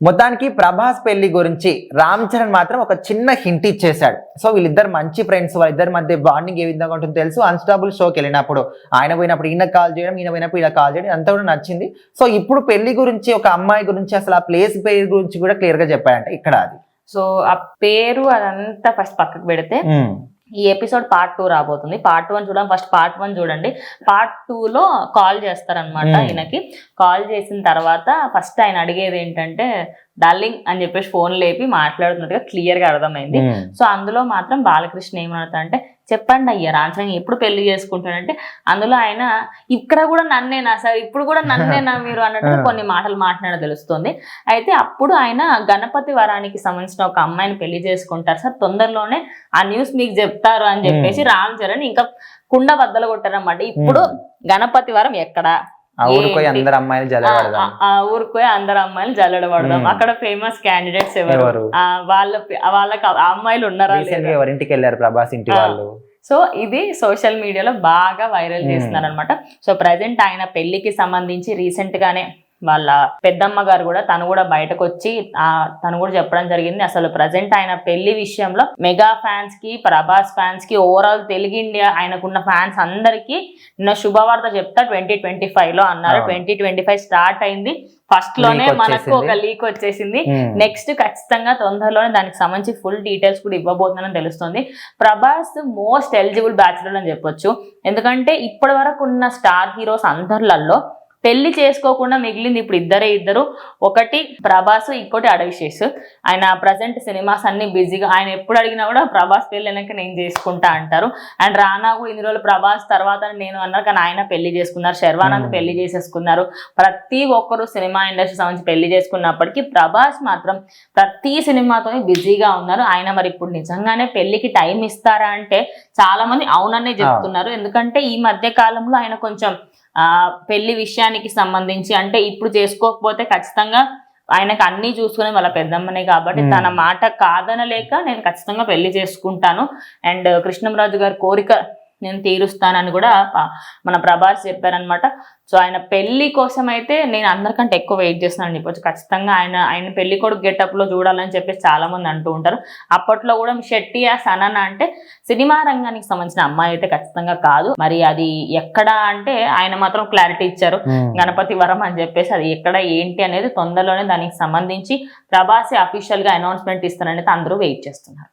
మొత్తానికి ప్రభాస్ పెళ్లి గురించి రామ్ చరణ్ మాత్రం ఒక చిన్న హింట్ ఇచ్చేశాడు. సో వీళ్ళిద్దరు మంచి ఫ్రెండ్స్, వాళ్ళిద్దరి మధ్య బాండింగ్ ఏ విధంగా ఉంటుందో తెలుసు. అన్స్టాపుల్ షోకి వెళ్ళినప్పుడు ఆయన పోయినప్పుడు ఈయన కాల్ చేయడం, ఈయన పోయినప్పుడు ఇలా కాల్ చేయడం అంతా కూడా నచ్చింది. సో ఇప్పుడు పెళ్లి గురించి, ఒక అమ్మాయి గురించి, అసలు ఆ ప్లేస్ పేరు గురించి కూడా క్లియర్ గా చెప్పాడంట ఇక్కడ. అది సో ఆ పేరు అదంతా ఫస్ట్ పక్కకు పెడితే ఈ ఎపిసోడ్ పార్ట్ 2 రాబోతుంది. పార్ట్ 1 చూడండి, ఫస్ట్ పార్ట్ 1 చూడండి. పార్ట్ 2లో కాల్ చేస్తారనమాట. ఈయనకి కాల్ చేసిన తర్వాత ఫస్ట్ ఆయన అడిగేది ఏంటంటే డార్లింగ్ అని చెప్పేసి ఫోన్ లేపి మాట్లాడుతున్నట్టుగా క్లియర్ గా అర్థమైంది. సో అందులో మాత్రం బాలకృష్ణ ఏమవుతా అంటే, చెప్పండి అయ్యా రామ్ చరణ్ ఎప్పుడు పెళ్లి చేసుకుంటాడంటే, అందులో ఆయన ఇక్కడ కూడా నన్నేనా సార్, ఇప్పుడు కూడా నన్నేనా మీరు అన్నట్టు కొన్ని మాటలు మాట్లాడ తెలుస్తుంది. అయితే అప్పుడు ఆయన గణపతి వరానికి సంబంధించిన ఒక అమ్మాయిని పెళ్లి చేసుకుంటారు సార్, తొందరలోనే ఆ న్యూస్ మీకు చెప్తారు అని చెప్పేసి రామ్ చరణ్ ఇంకా కుండ బద్దలు కొట్టారన్నమాట. ఇప్పుడు గణపతి వరం ఎక్కడ, ఊరుకోయి అందరు అమ్మాయిలు జల్లడబడదాం, అక్కడ ఫేమస్ క్యాండిడేట్స్ ఎవరు, వాళ్ళకి అమ్మాయిలు ఉన్నారా, ఎవరింటికి వెళ్ళారు ప్రభాస్ ఇంటి వాళ్ళు. సో ఇది సోషల్ మీడియాలో బాగా వైరల్ చేస్తున్నారు అనమాట. సో ప్రజెంట్ ఆయన పెళ్లికి సంబంధించి రీసెంట్ గానే వాళ్ళ పెద్దమ్మ గారు కూడా తను కూడా బయటకు వచ్చి తను కూడా చెప్పడం జరిగింది. అసలు ప్రజెంట్ ఆయన పెళ్లి విషయంలో మెగా ఫ్యాన్స్ కి, ప్రభాస్ ఫ్యాన్స్ కి, ఓవరాల్ తెలుగు ఇండియా ఆయనకున్న ఫ్యాన్స్ అందరికి నిన్న శుభవార్త చెప్తా 2025 లో అన్నారు. 2025 స్టార్ట్ అయింది, ఫస్ట్ లోనే మనకు ఒక లీక్ వచ్చేసింది. నెక్స్ట్ ఖచ్చితంగా తొందరలోనే దానికి సంబంధించి ఫుల్ డీటెయిల్స్ కూడా ఇవ్వబోతుందని తెలుస్తుంది. ప్రభాస్ మోస్ట్ ఎలిజిబుల్ బ్యాచులర్ అని చెప్పొచ్చు. ఎందుకంటే ఇప్పటి వరకు ఉన్న స్టార్ హీరోస్ అందరిలో పెళ్లి చేసుకోకుండా మిగిలింది ఇప్పుడు ఇద్దరు. ఒకటి ప్రభాస్, ఇంకోటి అడవిశేష్. ఆయన ప్రజెంట్ సినిమాస్ అన్ని బిజీగా, ఆయన ఎప్పుడు అడిగినా కూడా ప్రభాస్ పెళ్లి అయినాక నేను చేసుకుంటా అంటారు. అండ్ రానా కూడా ఇన్ని రోజులు ప్రభాస్ తర్వాత నేను అన్నారు, కానీ ఆయన పెళ్లి చేసుకున్నారు. శర్వానంద్ పెళ్లి చేసేసుకున్నారు. ప్రతి ఒక్కరు సినిమా ఇండస్ట్రీ సంబంధించి పెళ్లి చేసుకున్నప్పటికీ ప్రభాస్ మాత్రం ప్రతి సినిమాతో బిజీగా ఉన్నారు. ఆయన మరి ఇప్పుడు నిజంగానే పెళ్లికి టైం ఇస్తారా అంటే చాలా మంది అవుననే చెప్తున్నారు. ఎందుకంటే ఈ మధ్య కాలంలో ఆయన కొంచెం పెళ్లి విషయానికి సంబంధించి అంటే ఇప్పుడు చేసుకోకపోతే ఖచ్చితంగా ఆయనకు అన్ని చూసుకునే వాళ్ళ పెద్దమ్మనే కాబట్టి తన మాట కాదనలేక నేను ఖచ్చితంగా పెళ్లి చేసుకుంటాను అండ్ కృష్ణంరాజు గారి కోరిక నేను తీరుస్తానని కూడా మన ప్రభాస్ చెప్పారనమాట. సో ఆయన పెళ్లి కోసం అయితే నేను అందరికంటే ఎక్కువ వెయిట్ చేస్తున్నాను చెప్పొచ్చు. ఖచ్చితంగా ఆయన పెళ్లి కొడుకు గెటప్ లో చూడాలని చెప్పేసి చాలా మంది అంటూ ఉంటారు. అప్పట్లో కూడా శెట్టి సనన అంటే సినిమా రంగానికి సంబంధించిన అమ్మాయి అయితే ఖచ్చితంగా కాదు. మరి అది ఎక్కడ అంటే ఆయన మాత్రం క్లారిటీ ఇచ్చారు, గణపతి వరం అని చెప్పేసి. అది ఎక్కడ ఏంటి అనేది తొందరలోనే దానికి సంబంధించి ప్రభాస్ అఫీషియల్ గా అనౌన్స్మెంట్ ఇస్తారనేది అందరూ వెయిట్ చేస్తున్నారు.